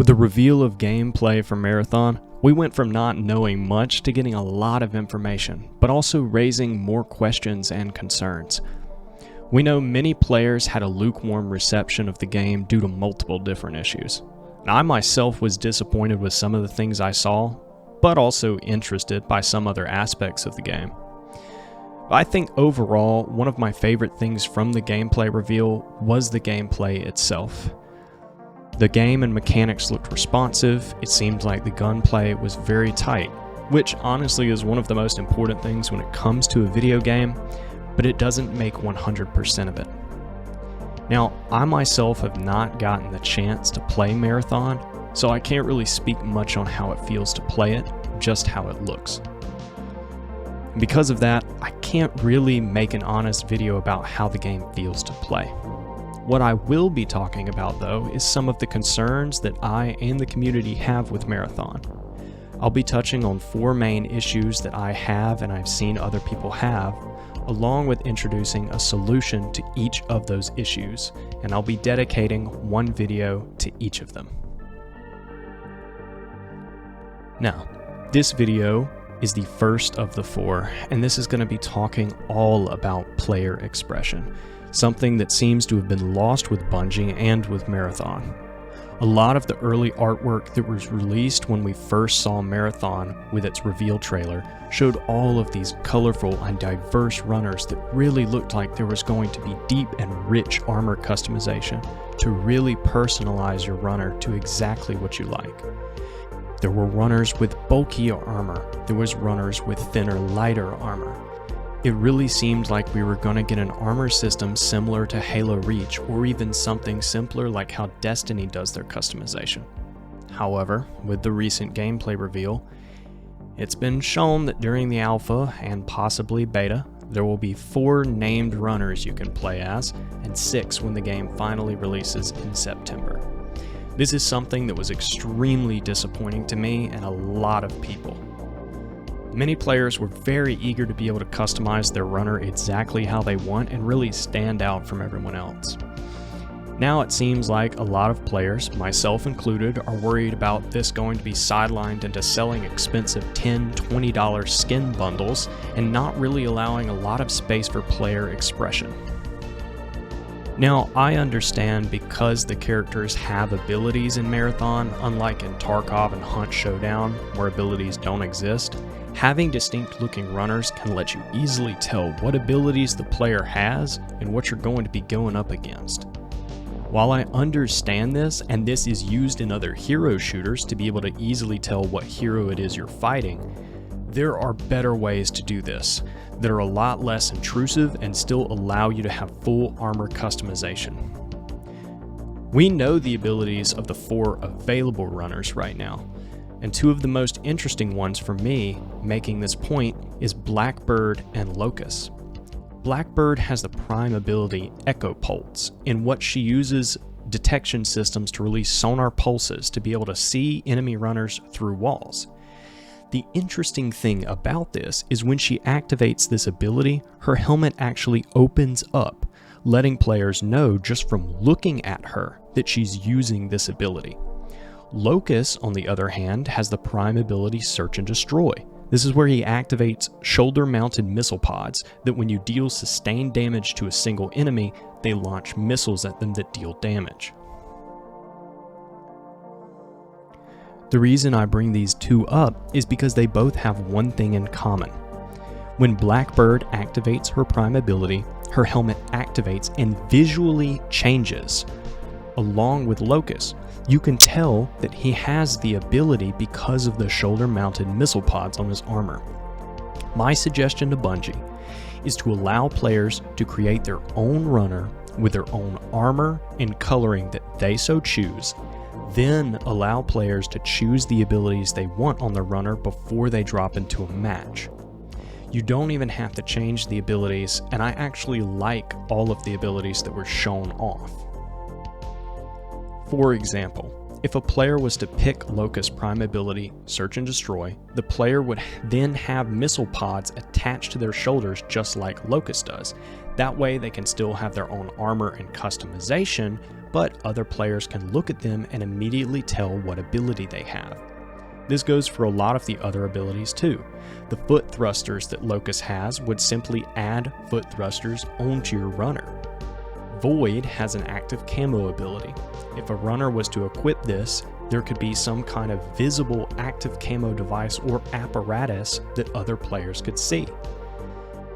With the reveal of gameplay for Marathon, we went from not knowing much to getting a lot of information, but also raising more questions and concerns. We know many players had a lukewarm reception of the game due to multiple different issues. I myself was disappointed with some of the things I saw, but also interested by some other aspects of the game. I think overall, one of my favorite things from the gameplay reveal was the gameplay itself. The game and mechanics looked responsive, it seemed like the gunplay was very tight, which honestly is one of the most important things when it comes to a video game, but it doesn't make 100% of it. Now, I myself have not gotten the chance to play Marathon, so I can't really speak much on how it feels to play it, just how it looks. Because of that, I can't really make an honest video about how the game feels to play. What I will be talking about though is some of the concerns that I and the community have with Marathon. I'll be touching on 4 main issues that I have and I've seen other people have, along with introducing a solution to each of those issues, and I'll be dedicating one video to each of them. Now, this video is the first of the 4, and this is going to be talking all about player expression, something that seems to have been lost with Bungie and with Marathon. A lot of the early artwork that was released when we first saw Marathon with its reveal trailer showed all of these colorful and diverse runners that really looked like there was going to be deep and rich armor customization to really personalize your runner to exactly what you like. There were runners with bulkier armor, there was runners with thinner, lighter armor. It really seemed like we were going to get an armor system similar to Halo Reach, or even something simpler like how Destiny does their customization. However, with the recent gameplay reveal, it's been shown that during the alpha and possibly beta, there will be 4 named runners you can play as, and 6 when the game finally releases in September. This is something that was extremely disappointing to me and a lot of people. Many players were very eager to be able to customize their runner exactly how they want and really stand out from everyone else. Now it seems like a lot of players, myself included, are worried about this going to be sidelined into selling expensive $10, $20 skin bundles and not really allowing a lot of space for player expression. Now, I understand because the characters have abilities in Marathon, unlike in Tarkov and Hunt Showdown, where abilities don't exist, having distinct looking runners can let you easily tell what abilities the player has and what you're going to be going up against. While I understand this, and this is used in other hero shooters to be able to easily tell what hero it is you're fighting, there are better ways to do this that are a lot less intrusive and still allow you to have full armor customization. We know the abilities of the 4 available runners right now, and 2 of the most interesting ones for me making this point is Blackbird and Locust. Blackbird has the prime ability Echo Pulse, in what she uses detection systems to release sonar pulses to be able to see enemy runners through walls. The interesting thing about this is when she activates this ability, her helmet actually opens up, letting players know just from looking at her that she's using this ability. Locust, on the other hand, has the prime ability Search and Destroy. This is where he activates shoulder-mounted missile pods that when you deal sustained damage to a single enemy, they launch missiles at them that deal damage. The reason I bring these 2 up is because they both have one thing in common. When Blackbird activates her prime ability, her helmet activates and visually changes. Along with Locust, you can tell that he has the ability because of the shoulder-mounted missile pods on his armor. My suggestion to Bungie is to allow players to create their own runner with their own armor and coloring that they so choose, then allow players to choose the abilities they want on the runner before they drop into a match. You don't even have to change the abilities, and I actually like all of the abilities that were shown off. For example, If a player was to pick Locust Prime ability, Search and Destroy, the player would then have missile pods attached to their shoulders just like Locust does. That way they can still have their own armor and customization, but other players can look at them and immediately tell what ability they have. This goes for a lot of the other abilities too. The foot thrusters that Locust has would simply add foot thrusters onto your runner. Void has an active camo ability. If a runner was to equip this, there could be some kind of visible active camo device or apparatus that other players could see.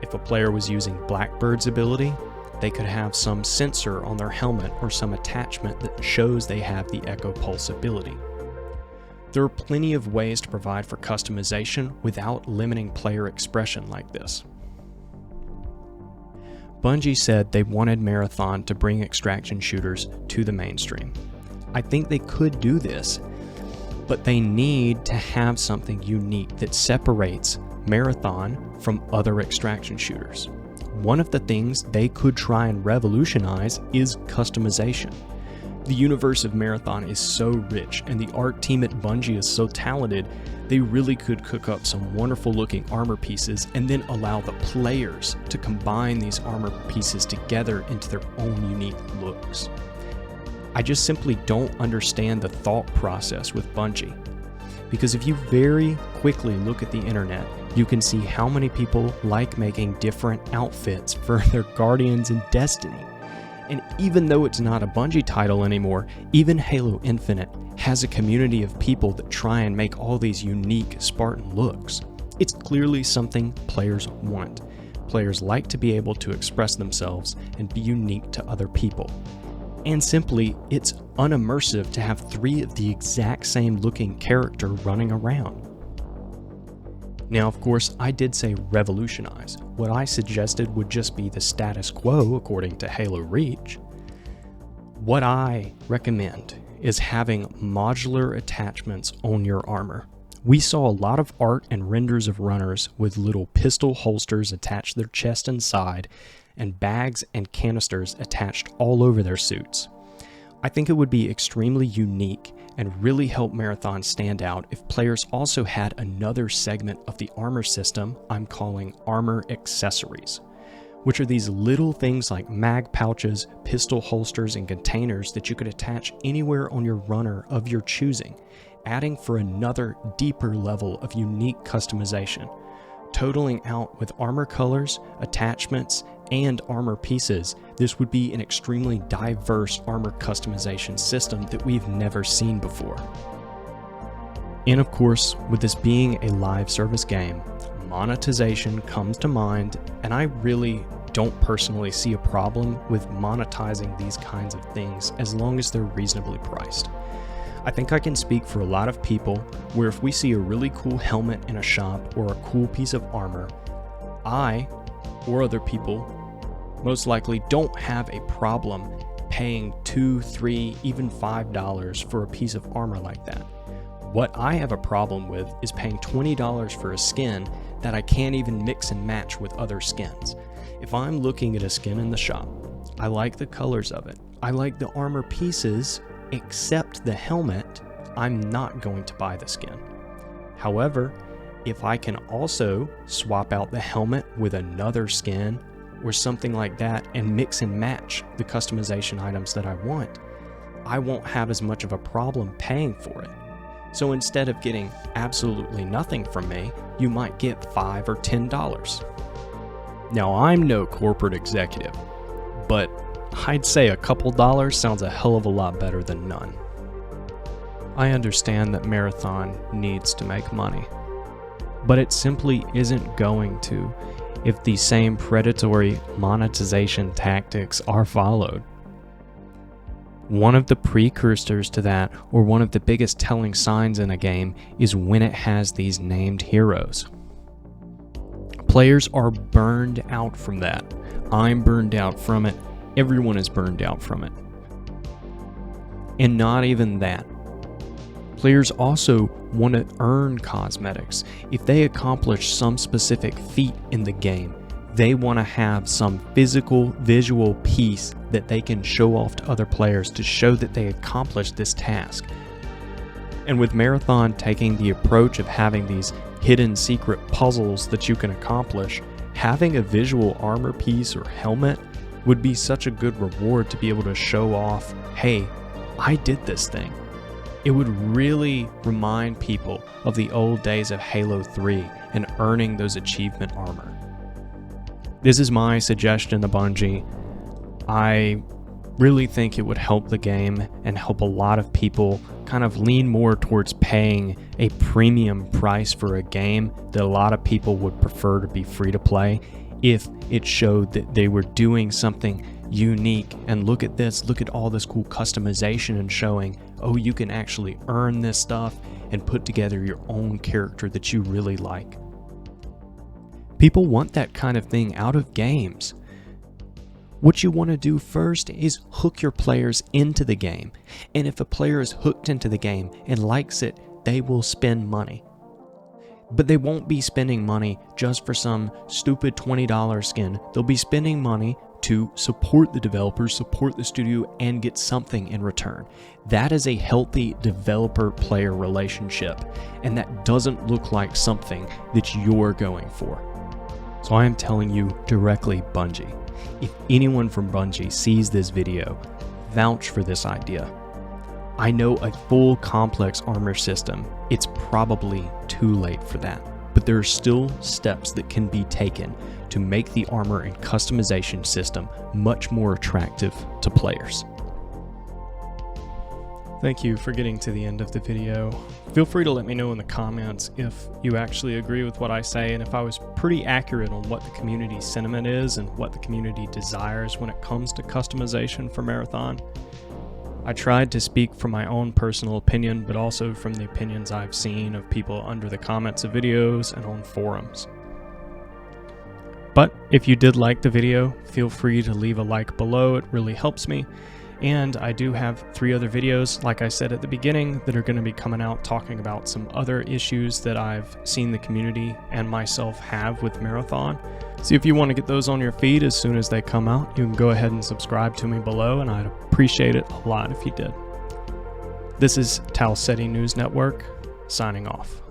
If a player was using Blackbird's ability, they could have some sensor on their helmet or some attachment that shows they have the Echo Pulse ability. There are plenty of ways to provide for customization without limiting player expression like this. Bungie said they wanted Marathon to bring extraction shooters to the mainstream. I think they could do this, but they need to have something unique that separates Marathon from other extraction shooters. One of the things they could try and revolutionize is customization. The universe of Marathon is so rich and the art team at Bungie is so talented, they really could cook up some wonderful looking armor pieces and then allow the players to combine these armor pieces together into their own unique looks. I just simply don't understand the thought process with Bungie. Because if you very quickly look at the internet, you can see how many people like making different outfits for their Guardians and Destiny. And even though it's not a Bungie title anymore, even Halo Infinite has a community of people that try and make all these unique Spartan looks. It's clearly something players want. Players like to be able to express themselves and be unique to other people. And simply, it's unimmersive to have 3 of the exact same looking character running around. Now, of course, I did say revolutionize. What I suggested would just be the status quo according to Halo Reach. What I recommend is having modular attachments on your armor. We saw a lot of art and renders of runners with little pistol holsters attached to their chest and side, and bags and canisters attached all over their suits. I think it would be extremely unique and really help Marathon stand out if players also had another segment of the armor system I'm calling armor accessories, which are these little things like mag pouches, pistol holsters, and containers that you could attach anywhere on your runner of your choosing, adding for another deeper level of unique customization. Totaling out with armor colors, attachments, and armor pieces, this would be an extremely diverse armor customization system that we've never seen before. And of course, with this being a live service game, monetization comes to mind, and I really don't personally see a problem with monetizing these kinds of things as long as they're reasonably priced. I think I can speak for a lot of people where if we see a really cool helmet in a shop or a cool piece of armor, I, or other people, most likely don't have a problem paying $2, $3, even $5 for a piece of armor like that. What I have a problem with is paying $20 for a skin that I can't even mix and match with other skins. If I'm looking at a skin in the shop, I like the colors of it, I like the armor pieces, except the helmet, I'm not going to buy the skin. However, if I can also swap out the helmet with another skin or something like that and mix and match the customization items that I want, I won't have as much of a problem paying for it. So instead of getting absolutely nothing from me, you might get $5 or $10. Now, I'm no corporate executive, but I'd say a couple dollars sounds a hell of a lot better than none. I understand that Marathon needs to make money, but it simply isn't going to if the same predatory monetization tactics are followed. One of the precursors to that, or one of the biggest telling signs in a game, is when it has these named heroes. Players are burned out from that. I'm burned out from it. Everyone is burned out from it. And not even that. Players also want to earn cosmetics. If they accomplish some specific feat in the game, they want to have some physical, visual piece that they can show off to other players to show that they accomplished this task. And with Marathon taking the approach of having these hidden secret puzzles that you can accomplish, having a visual armor piece or helmet would be such a good reward to be able to show off, hey, I did this thing. It would really remind people of the old days of Halo 3 and earning those achievement armor. This is my suggestion to Bungie. I really think it would help the game and help a lot of people kind of lean more towards paying a premium price for a game that a lot of people would prefer to be free to play if it showed that they were doing something unique. And look at this, look at all this cool customization and showing, oh, you can actually earn this stuff and put together your own character that you really like. People want that kind of thing out of games. What you want to do first is hook your players into the game. And if a player is hooked into the game and likes it, they will spend money. But they won't be spending money just for some stupid $20 skin. They'll be spending money to support the developers, support the studio, and get something in return. That is a healthy developer-player relationship, and that doesn't look like something that you're going for. So I am telling you directly, Bungie, if anyone from Bungie sees this video, vouch for this idea. I know a full complex armor system, it's probably too late for that, but there are still steps that can be taken to make the armor and customization system much more attractive to players. Thank you for getting to the end of the video. Feel free to let me know in the comments if you actually agree with what I say and if I was pretty accurate on what the community sentiment is and what the community desires when it comes to customization for Marathon. I tried to speak from my own personal opinion, but also from the opinions I've seen of people under the comments of videos and on forums. But if you did like the video, feel free to leave a like below, it really helps me. And I do have 3 other videos, like I said at the beginning, that are going to be coming out talking about some other issues that I've seen the community and myself have with Marathon. So if you want to get those on your feed as soon as they come out, you can go ahead and subscribe to me below, and I'd appreciate it a lot if you did. This is Taucetinewsnet, signing off.